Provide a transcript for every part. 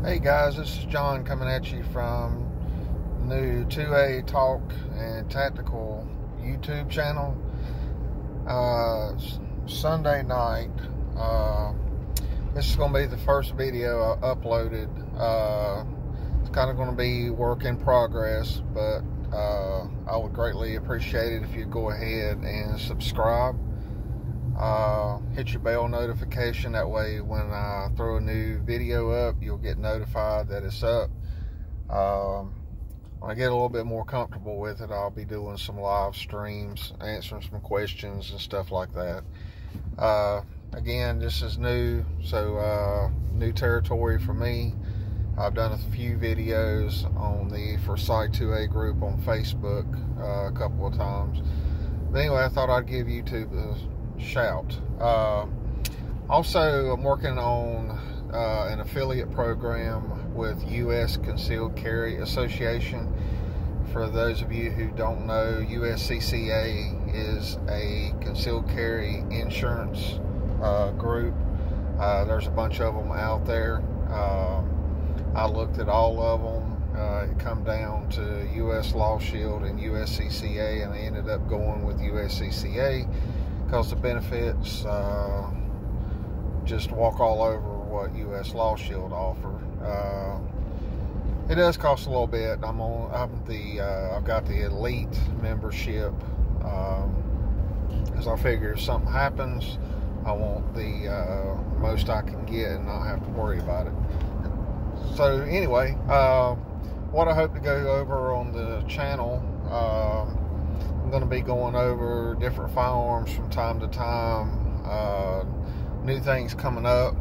Hey guys, this is John coming at you from new 2A Talk and Tactical YouTube channel. Sunday night. This is going to be the first video I uploaded. It's kind of going to be work in progress, but I would greatly appreciate it if you go ahead and subscribe. Hit your bell notification, that way when I throw a new video up, you'll get notified that it's up. When I get a little bit more comfortable with it, I'll be doing some live streams, answering some questions and stuff like that. Again, this is new, so new territory for me. I've done a few videos on the Foresight 2A group on Facebook a couple of times, but anyway, I thought I'd give YouTube a shout. Also, I'm working on an affiliate program with U.S. Concealed Carry Association. For those of you who don't know, USCCA is a concealed carry insurance group. There's a bunch of them out there. I looked at all of them. It come down to U.S. Law Shield and USCCA, and I ended up going with USCCA because the benefits just walk all over what U.S. Law Shield offer. It does cost a little bit. I've got the elite membership, because I figure if something happens, I want the most I can get and not have to worry about it. So anyway, what I hope to go over on the channel, I'm going to be going over different firearms from time to time, new things coming up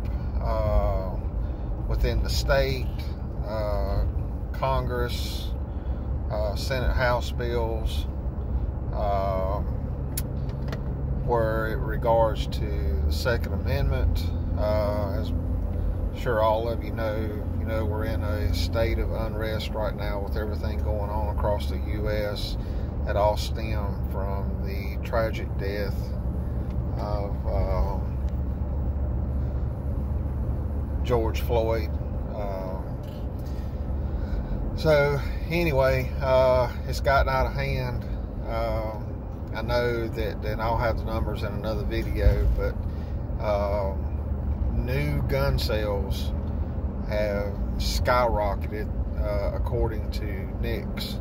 within the state, Congress, Senate, House bills, where it regards to the Second Amendment. As I'm sure all of you know, we're in a state of unrest right now with everything going on across the U.S. It all stemmed from the tragic death of George Floyd. So anyway, it's gotten out of hand. I know that, and I'll have the numbers in another video, but new gun sales have skyrocketed, according to NICS.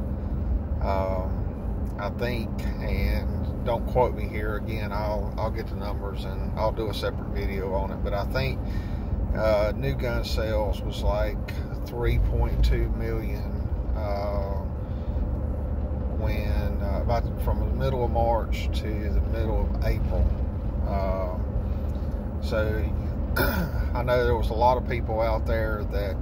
I think, and don't quote me here again, I'll get the numbers and I'll do a separate video on it, but I think new gun sales was like 3.2 million when about from the middle of March to the middle of April. So I know there was a lot of people out there that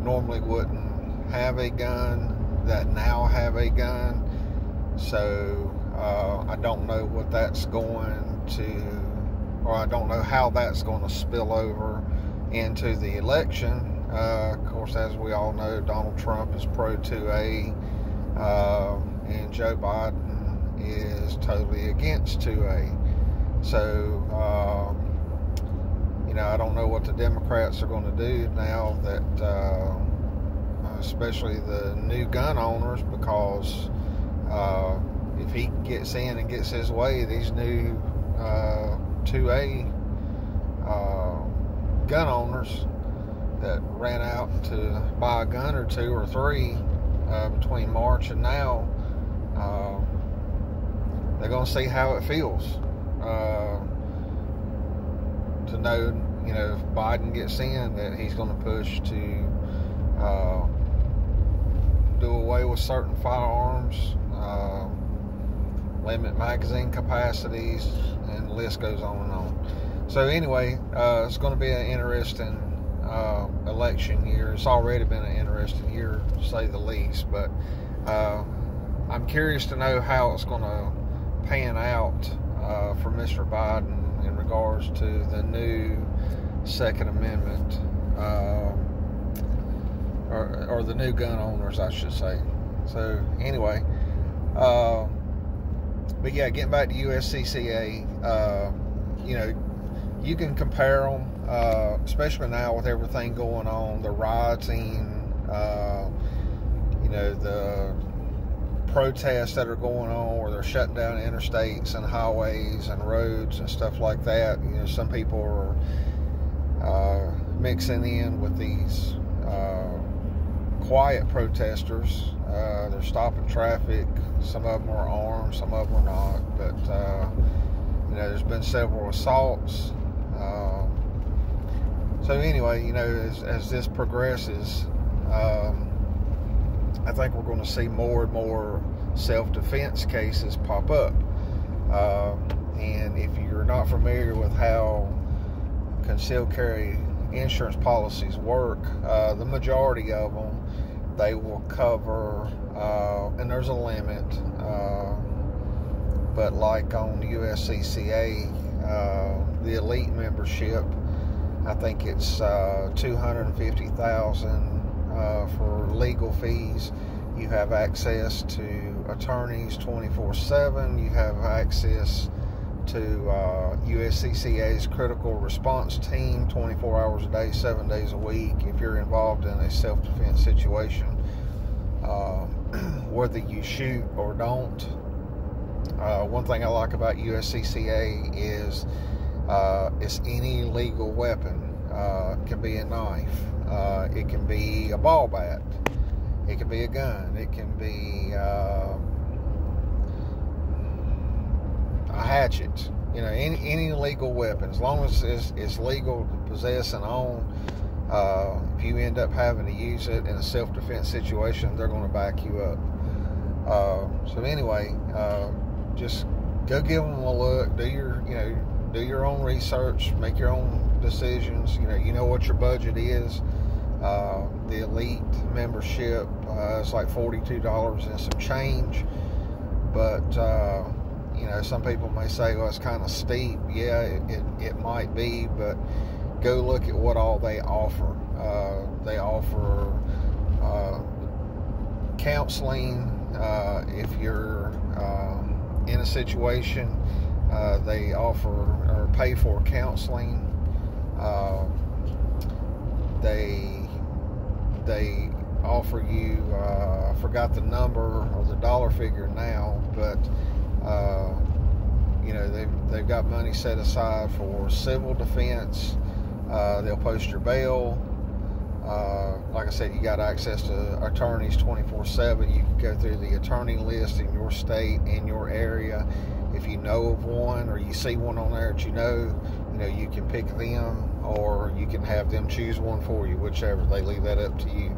normally wouldn't have a gun that now have a gun. So I don't know what that's going to, or I don't know how that's going to spill over into the election. Of course, as we all know, Donald Trump is pro 2A, and Joe Biden is totally against 2A. So, I don't know what the Democrats are going to do now that, especially the new gun owners, because if he gets in and gets his way, these new 2A gun owners that ran out to buy a gun or two or three between March and now, they're going to see how it feels to know, if Biden gets in, that he's going to push to do away with certain firearms, limit magazine capacities, and the list goes on and on. So anyway, it's going to be an interesting election year. It's already been an interesting year, to say the least, but I'm curious to know how it's going to pan out for Mr. Biden in regards to the new Second Amendment, or the new gun owners, I should say. So anyway, but yeah, getting back to USCCA, you can compare them. especially now with everything going on, the rioting, the protests that are going on where they're shutting down interstates and highways and roads and stuff like that. Some people are mixing in with these quiet protesters. They're stopping traffic. Some of them are armed, some of them are not. But there's been several assaults. So anyway, as this progresses, I think we're going to see more and more self-defense cases pop up. And if you're not familiar with how concealed carry insurance policies work, the majority of them, they will cover, and there's a limit, but like on USCCA, the elite membership, I think it's $250,000 for legal fees. You have access to attorneys 24/7. You have access to USCCA's critical response team 24 hours a day, 7 days a week if you're involved in a self-defense situation, whether you shoot or don't. One thing I like about USCCA is it's any legal weapon. It can be a knife, it can be a ball bat, it can be a gun, it can be a hatchet. Any legal weapon, as long as it's legal to possess and own. If you end up having to use it in a self-defense situation, they're going to back you up. So anyway, just go give them a look. Do your own research, make your own decisions. You know what your budget is. The elite membership is like $42 and some change, but some people may say, well, it's kind of steep. Yeah, it might be, but go look at what all they offer. They offer counseling. If you're in a situation, they offer or pay for counseling. They offer you, I forgot the number or the dollar figure now, but they've got money set aside for civil defense. They'll post your bail. Like I said, you got access to attorneys 24/7. You can go through the attorney list in your state, in your area. If you know of one or you see one on there that you can pick them, or you can have them choose one for you, whichever. They leave that up to you.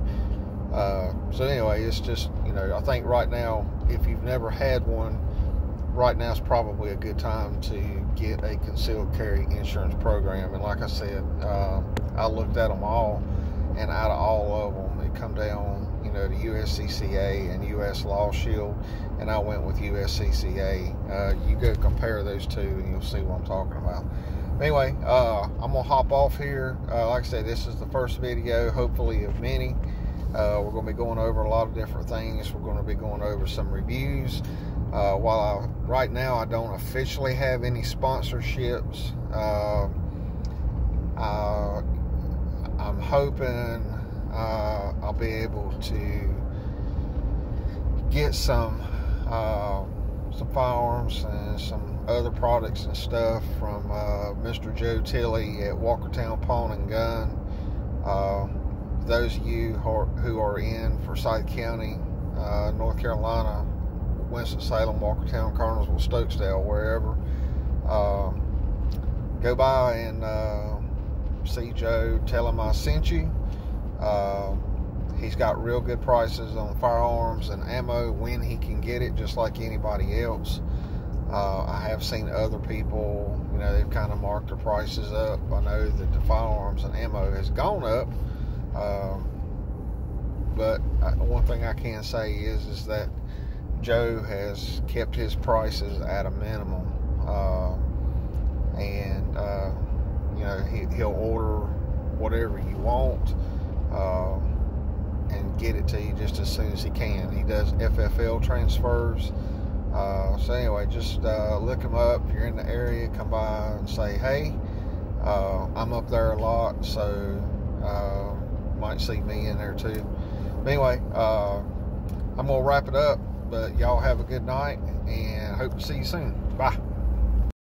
So anyway, it's just, I think right now, if you've never had one, right now is probably a good time to get a concealed carry insurance program. And like I said, I looked at them all, and out of all of them, it come down, to USCCA and US Law Shield, and I went with USCCA. You go compare those two, and you'll see what I'm talking about. Anyway, I'm gonna hop off here. Like I said, this is the first video, hopefully of many. We're going to be going over a lot of different things. We're going to be going over some reviews. Right now I don't officially have any sponsorships. I'm hoping I'll be able to get some firearms and some other products and stuff from Mr. Joe Tilley at Walkertown Pawn and Gun. Those of you who are in Forsyth County, North Carolina, Winston-Salem, Walkertown, Carnersville, Stokesdale, wherever, go by and see Joe, tell him I sent you. He's got real good prices on firearms and ammo when he can get it, just like anybody else. I have seen other people, they've kind of marked their prices up. I know that the firearms and ammo has gone up. But one thing I can say is that Joe has kept his prices at a minimum, and he'll order whatever you want and get it to you just as soon as he can. He does FFL transfers. So anyway, just look him up. If you're in the area, come by and say hey. I'm up there a lot, so might see me in there too. But anyway, I'm gonna wrap it up. But y'all have a good night, and hope to see you soon. Bye.